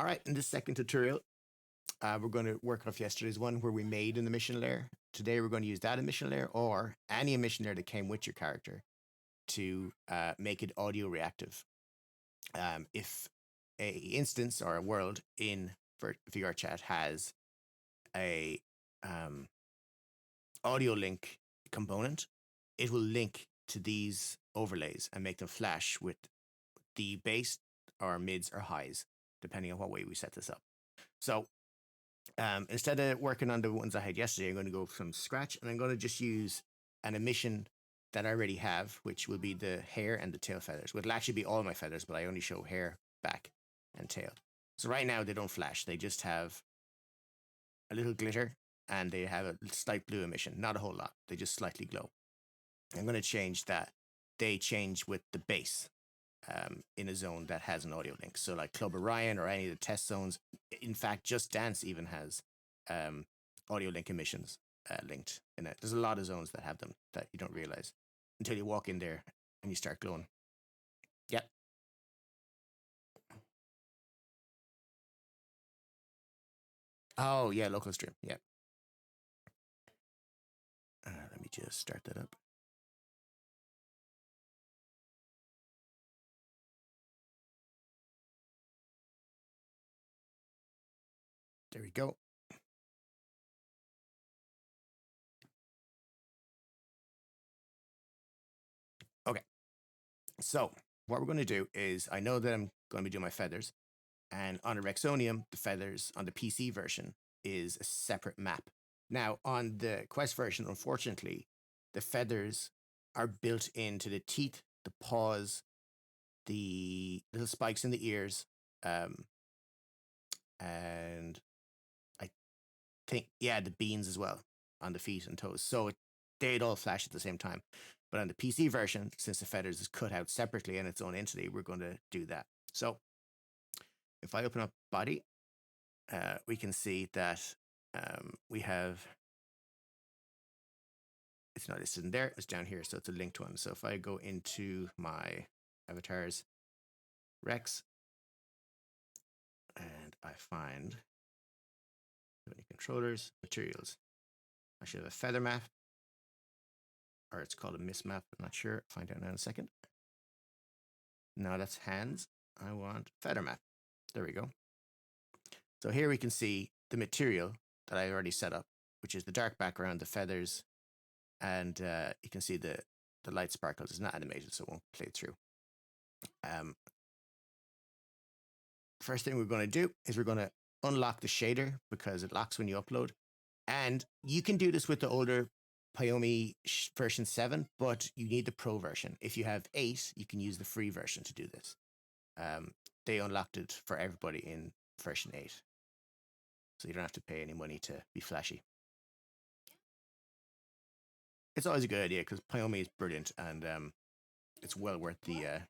All right, in this second tutorial, we're going to work off yesterday's one where we made an emission layer. Today we're going to use that emission layer or any emission layer that came with your character to make it audio reactive. If a instance or a world in VRChat has a AudioLink component, it will link to these overlays and make them flash with the bass or mids or highs, depending on what way we set this up. So instead of working on the ones I had yesterday, I'm going to go from scratch and I'm going to just use an emission that I already have, which will be the hair and the tail feathers. It'll actually be all my feathers, but I only show hair, back, and tail. So right now they don't flash. They just have a little glitter and they have a slight blue emission. Not a whole lot. They just slightly glow. I'm going to change that. They change with the bass in a zone that has an audio link. So like Club Orion or any of the test zones. In fact, Just Dance even has audio link emissions linked in it. There's a lot of zones that have them that you don't realize until you walk in there and you start glowing. Yep. Oh, yeah, local stream. Yeah. Let me just start that up. There we go. Okay. So what we're going to do is, I know that I'm going to be doing my feathers, and on a Rexonium, the feathers on the PC version is a separate map. Now, on the Quest version, unfortunately, the feathers are built into the teeth, the paws, the little spikes in the ears, and I think, yeah, the beans as well on the feet and toes. So they'd all flash at the same time. But on the PC version, since the feathers is cut out separately in its own entity, we're going to do that. So if I open up body, we can see that we have, it's not listed in there, it's down here, so it's a linked one. So if I go into my avatars, Rex, and I find any controllers, materials, I should have a feather map, or it's called a mist map, I'm not sure, find out now in a second. No, that's hands. I want feather map. There we go. So here we can see the material that I already set up, which is the dark background, the feathers, and you can see the light sparkles. It's not animated, so it won't play through. First thing we're going to do is we're going to unlock the shader because it locks when you upload. And you can do this with the older Poiyomi version 7, but you need the pro version. If you have 8, you can use the free version to do this. They unlocked it for everybody in version 8. So you don't have to pay any money to be flashy. It's always a good idea because Poiyomi is brilliant and it's well worth the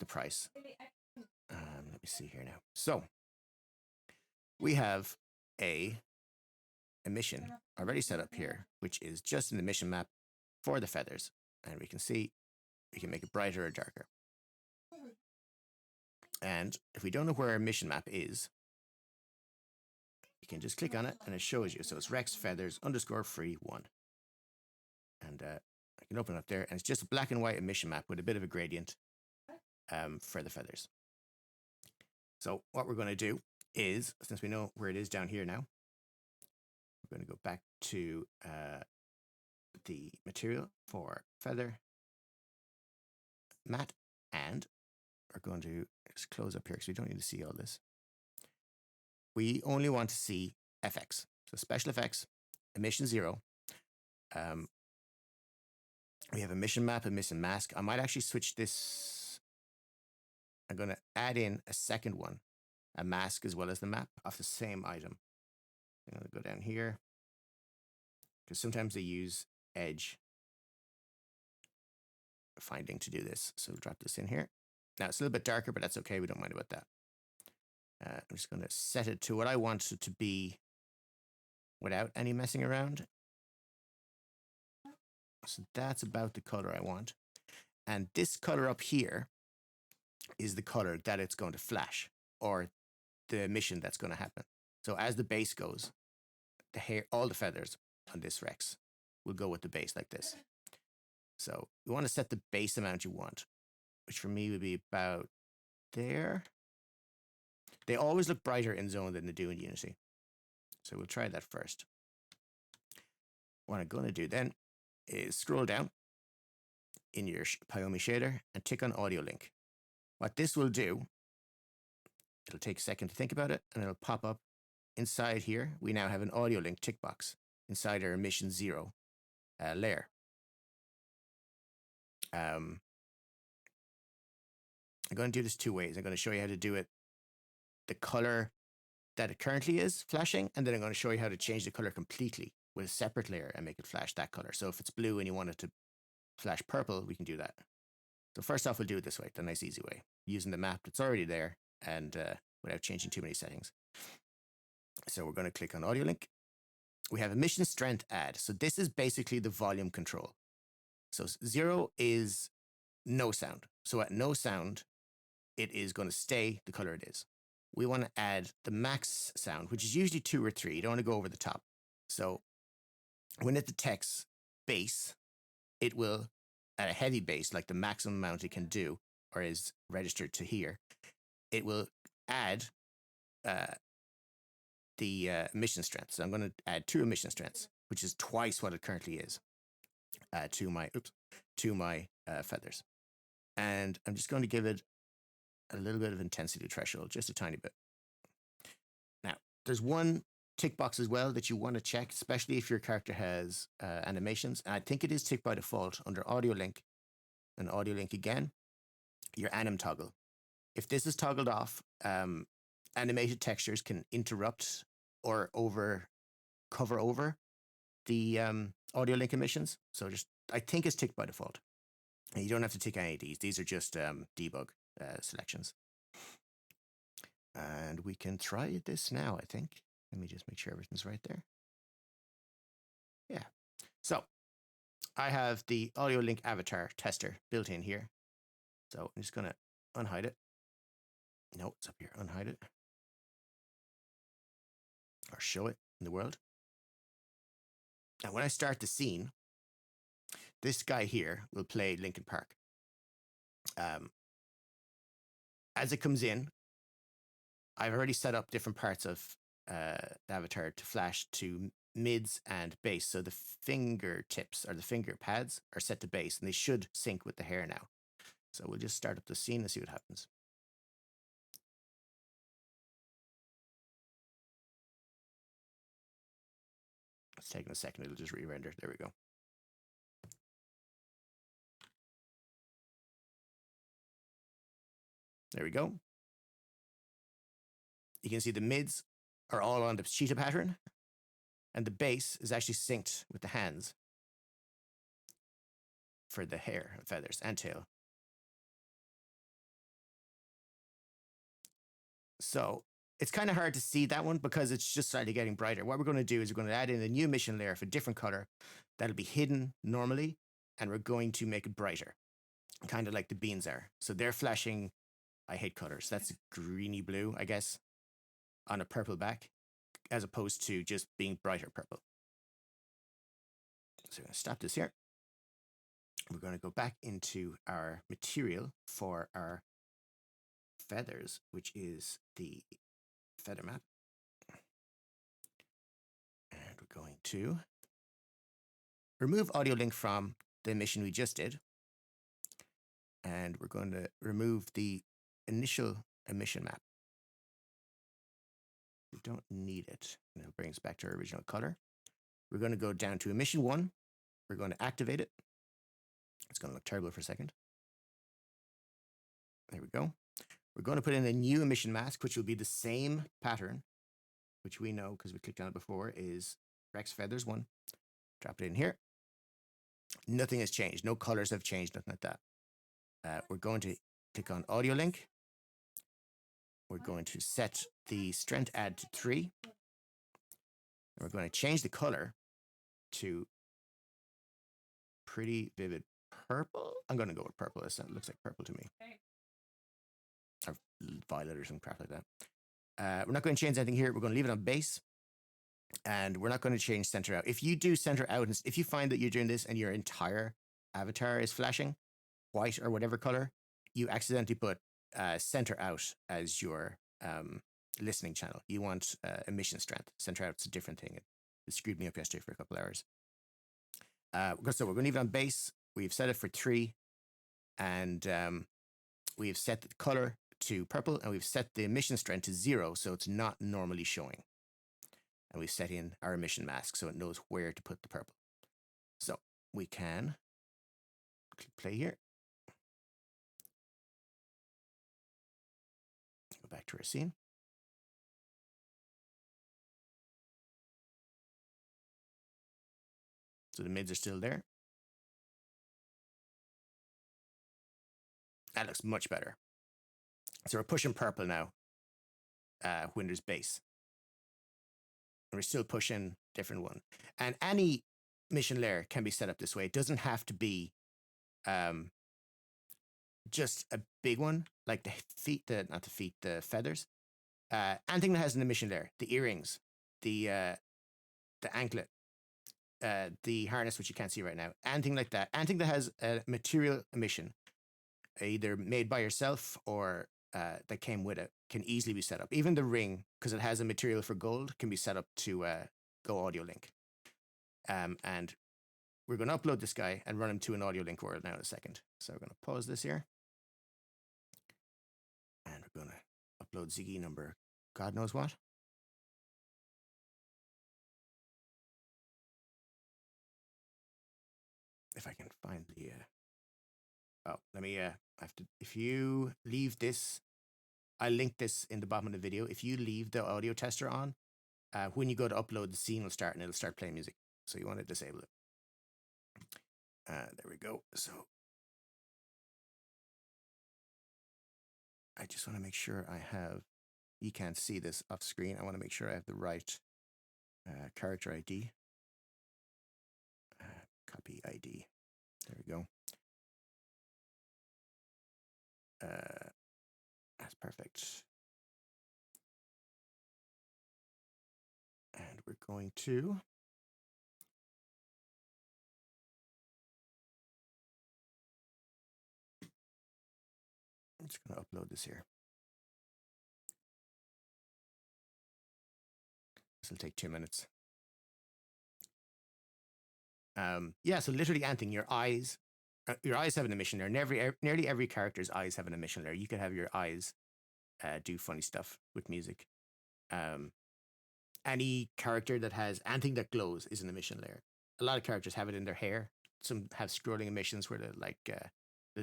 price. Let me see here now. So we have a emission already set up here, which is just an emission map for the feathers. And we can see we can make it brighter or darker. And if we don't know where our emission map is, you can just click on it and it shows you. So it's Rex feathers _free 1. And I can open it up there and it's just a black and white emission map with a bit of a gradient for the feathers. So what we're going to do is, since we know where it is down here now, we're going to go back to the material for feather matte, and we're going to just close up here because we don't need to see all this. We only want to see FX. So special effects, emission 0. We have emission map, emission mask. I might actually switch this. I'm going to add in a second one, a mask as well as the map of the same item. I'm going to go down here because sometimes they use edge finding to do this. So we'll drop this in here. Now it's a little bit darker, but that's okay. We don't mind about that. I'm just going to set it to what I want it to be without any messing around. So that's about the color I want. And this color up here is the color that it's going to flash, or the emission that's going to happen. So as the base goes, the hair, all the feathers on this Rex will go with the base like this. So you want to set the base amount you want, which for me would be about there. They always look brighter in Zone than they do in Unity. So we'll try that first. What I'm going to do then is scroll down in your Poiyomi shader and tick on AudioLink. What this will do, it'll take a second to think about it, and it'll pop up inside here. We now have an AudioLink tick box inside our emission 0 layer. I'm going to do this 2 ways. I'm going to show you how to do it the color that it currently is flashing, and then I'm going to show you how to change the color completely with a separate layer and make it flash that color. So if it's blue and you want it to flash purple, we can do that. So first off, we'll do it this way, the nice easy way, using the map that's already there and without changing too many settings. So we're going to click on AudioLink. We have emission strength add. So this is basically the volume control. So 0 is no sound. So at no sound, it is going to stay the color it is. We want to add the max sound, which is usually 2 or 3. You don't want to go over the top. So when it detects bass, it will, at a heavy bass, like the maximum amount it can do, or is registered to hear, it will add the emission strength. So I'm going to add 2 emission strengths, which is twice what it currently is, to my feathers. And I'm just going to give it a little bit of intensity threshold, just a tiny bit. Now, there's one tick box as well that you want to check, especially if your character has animations. And I think it is ticked by default under AudioLink and AudioLink again, your anim toggle. If this is toggled off, animated textures can interrupt or cover over the AudioLink emissions. So I think it's ticked by default. And you don't have to tick any of these. These are just debug selections. And we can try this now, I think. Let me just make sure everything's right there. Yeah. So I have the AudioLink avatar tester built in here. So I'm just going to unhide it. No, it's up here. Unhide it. Or show it in the world. Now, when I start the scene, this guy here will play Linkin Park. As it comes in, I've already set up different parts of the avatar to flash to mids and bass. So the fingertips or the finger pads are set to bass, and they should sync with the hair now. So we'll just start up the scene and see what happens. It's taking a second. It'll just re-render. There we go. There we go. You can see the mids are all on the cheetah pattern, and the bass is actually synced with the hands for the hair, feathers, and tail. So it's kind of hard to see that one because it's just slightly getting brighter. What we're going to do is we're going to add in a new emission layer for a different color that'll be hidden normally, and we're going to make it brighter, kind of like the beans are. So they're flashing, I hate colors. That's greeny blue, I guess, on a purple back, as opposed to just being brighter purple. So I'm going to stop this here. We're going to go back into our material for our feathers, which is the feather map. And we're going to remove AudioLink from the emission we just did. And we're going to remove the initial emission map. We don't need it. And it'll bring us back to our original color. We're going to go down to emission 1. We're going to activate it. It's going to look terrible for a second. There we go. We're going to put in a new emission mask, which will be the same pattern, which we know because we clicked on it before, is Rex Feathers 1. Drop it in here. Nothing has changed. No colors have changed, nothing like that. We're going to click on AudioLink. We're going to set the strength add to 3. And we're going to change the color to pretty vivid purple. I'm going to go with purple. It looks like purple to me. Or violet or some crap like that. We're not going to change anything here. We're going to leave it on base. And we're not going to change center out. If you do center out, if you find that you're doing this and your entire avatar is flashing white or whatever color, you accidentally put center out as your listening channel. You want emission strength. Center out's a different thing. It screwed me up yesterday for a couple hours. So we're going to leave it on base. We've set it for 3, and we've set the color to purple, and we've set the emission strength to 0, so it's not normally showing. And we've set in our emission mask so it knows where to put the purple. So we can click play here. Go back to our scene. So the mids are still there. That looks much better. So we're pushing purple now when there's bass. And we're still pushing different one. And any mission layer can be set up this way. It doesn't have to be just a big one, like the feet, the feathers. Anything that has an emission layer, the earrings, the anklet, the harness, which you can't see right now, anything like that, anything that has a material emission, either made by yourself or that came with it, can easily be set up. Even the ring, because it has a material for gold, can be set up to go AudioLink. And we're going to upload this guy and run him to an AudioLink world now in a second. So we're going to pause this here. And we're going to upload Ziggy number God knows what. If I can find the... oh, let me... if you leave this... I'll link this in the bottom of the video. If you leave the audio tester on, when you go to upload, the scene will start and it'll start playing music. So you want to disable it. There we go. So I just want to make sure I have, you can't see this off screen. I want to make sure I have the right character ID. Copy ID. There we go. That's perfect. And we're going to I'm just going to upload this here. This will take 2 minutes. Yeah, so literally anything. Your eyes have an emission layer. Nearly every character's eyes have an emission layer. You can have your eyes do funny stuff with music. Any character that has anything that glows is an emission layer. A lot of characters have it in their hair. Some have scrolling emissions where they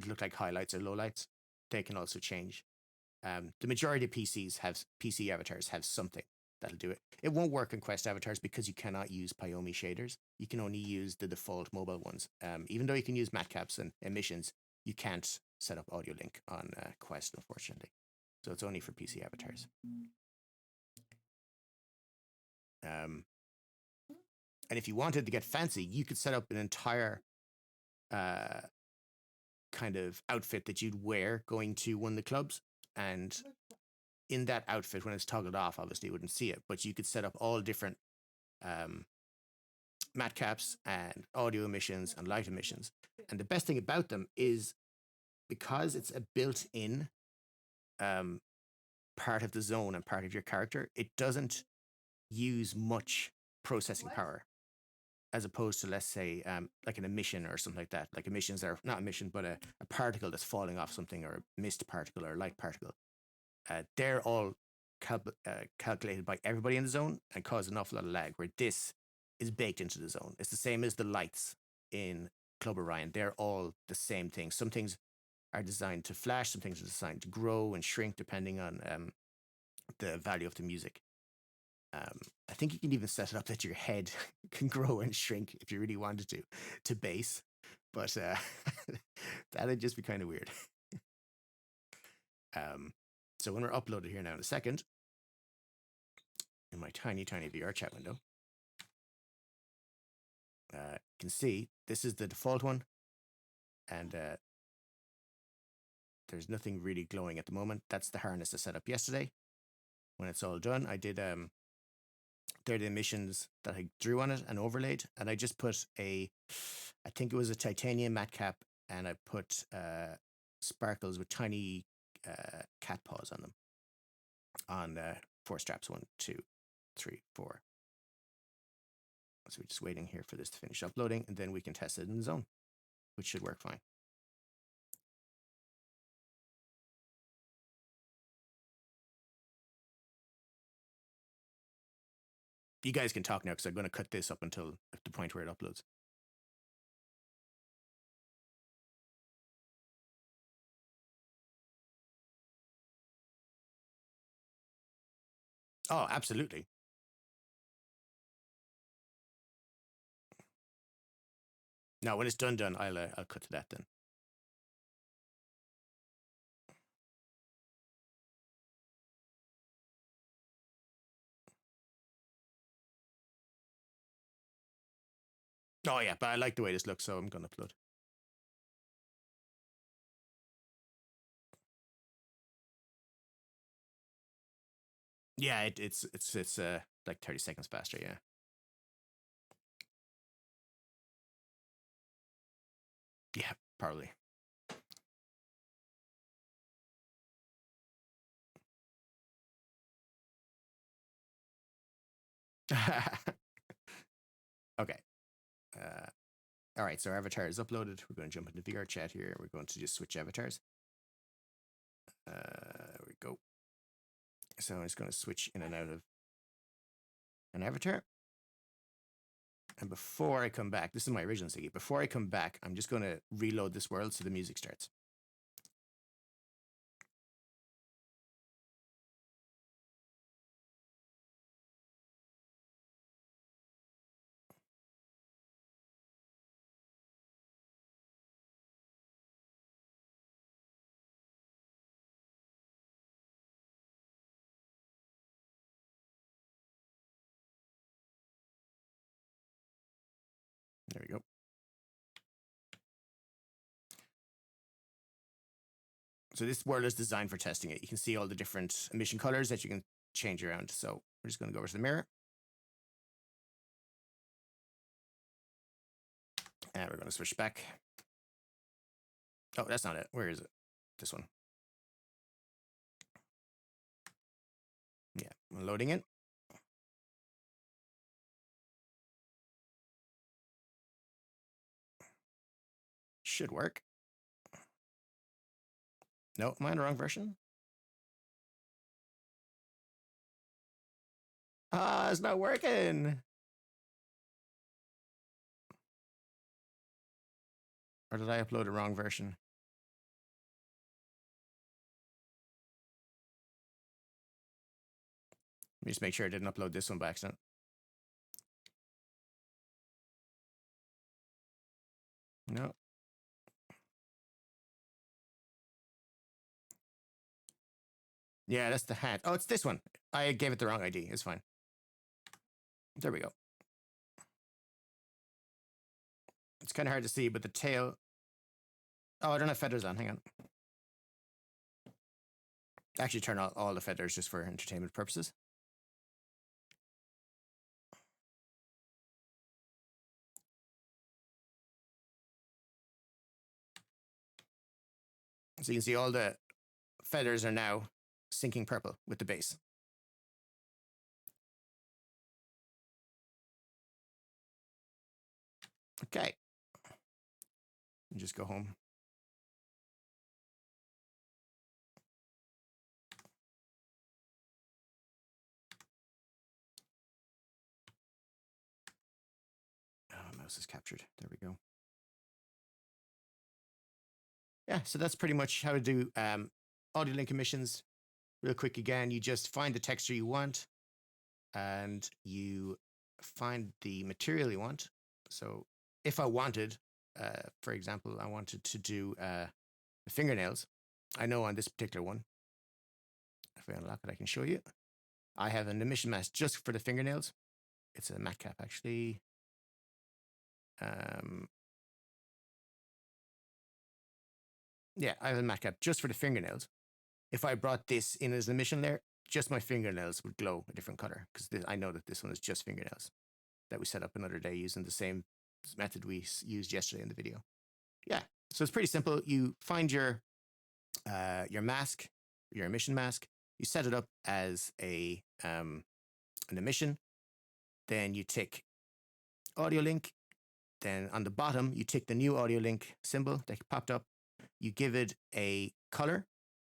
look like highlights or lowlights. They can also change. The majority of PC avatars have something that'll do it. It won't work on Quest avatars because you cannot use Poiyomi shaders. You can only use the default mobile ones. Even though you can use matcaps and emissions, you can't set up AudioLink on Quest, unfortunately. So it's only for PC avatars. And if you wanted to get fancy, you could set up an entire kind of outfit that you'd wear going to one of the clubs. And in that outfit, when it's toggled off, obviously you wouldn't see it, but you could set up all different matcaps and audio emissions and light emissions. And the best thing about them is because it's a built-in part of the zone and part of your character, it doesn't use much processing power, as opposed to, let's say, like an emission or something like that. Like emissions are not emission, but a particle that's falling off something, or a mist particle or a light particle. They're all calculated by everybody in the zone and cause an awful lot of lag, where this is baked into the zone. It's the same as the lights in Club Orion. They're all the same thing. Some things are designed to flash, some things are designed to grow and shrink depending on the value of the music. I think you can even set it up that your head can grow and shrink if you really wanted to bass, but that'd just be kind of weird. So when we're uploaded here now in a second, in my tiny VR chat window, you can see this is the default one, and there's nothing really glowing at the moment. That's the harness I set up yesterday. when it's all done. I did they're the emissions that I drew on it and overlaid, and I just put I think it was a titanium matte cap, and I put sparkles with tiny cat paws on them on 4 straps, 1, 2, 3, 4. So we're just waiting here for this to finish uploading, and then we can test it in the zone, which should work fine. You guys can talk now because I'm going to cut this up until the point where it uploads. Oh, absolutely. Now, when it's done, I'll cut to that then. Oh yeah, but I like the way this looks, so I'm going to upload. Yeah, it's like 30 seconds faster. Yeah. Yeah, probably. Okay. All right, so our avatar is uploaded. We're going to jump into VR chat here. We're going to just switch avatars. There we go. So I'm just going to switch in and out of an avatar. And before I come back, this is my original SIGI. Before I come back, I'm just going to reload this world so the music starts. There we go. So this world is designed for testing it. You can see all the different emission colors that you can change around. So we're just going to go over to the mirror. And we're going to switch back. Oh, that's not it. Where is it? This one. Yeah, I'm loading it. Should work. No, am I in the wrong version? Ah, it's not working. Or did I upload the wrong version? Let me just make sure I didn't upload this one by accident. No. Yeah, that's the hat. Oh, it's this one. I gave it the wrong ID. It's fine. There we go. It's kind of hard to see, but the tail... Oh, I don't have feathers on. Hang on. Actually, turn on all the feathers just for entertainment purposes. So you can see all the feathers are now sinking purple with the base. Okay. And just go home. Oh, mouse is captured. There we go. Yeah, so that's pretty much how to do AudioLink emissions. Real quick again, you just find the texture you want and you find the material you want. So if I wanted, for example, I wanted to do the fingernails, I know on this particular one, if I unlock it, I can show you. I have an emission mask just for the fingernails. It's a matte cap, actually. Yeah, I have a matte cap just for the fingernails. If I brought this in as an emission layer, just my fingernails would glow a different color, because I know that this one is just fingernails that we set up another day using the same method we used yesterday in the video. Yeah, so it's pretty simple. You find your mask, your emission mask. You set it up as an emission. Then you tick AudioLink. Then on the bottom, you tick the new AudioLink symbol that popped up. You give it a color.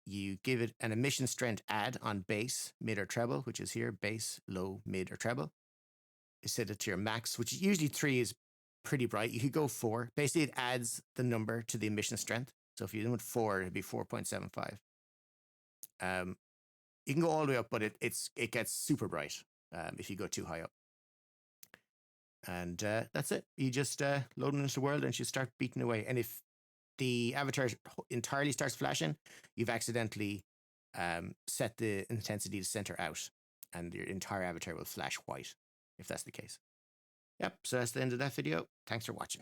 You give it an emission strength add on bass, mid, or treble, which is here, bass, low, mid, or treble. You set it to your max, which usually 3 is pretty bright. You could go 4. Basically, it adds the number to the emission strength. So if you went 4, it'd be 4.75. You can go all the way up, but it gets super bright if you go too high up. And that's it. You just load them into the world and you start beating away. And if the avatar entirely starts flashing, you've accidentally set the intensity to center out, and your entire avatar will flash white if that's the case. Yep, so that's the end of that video. Thanks for watching.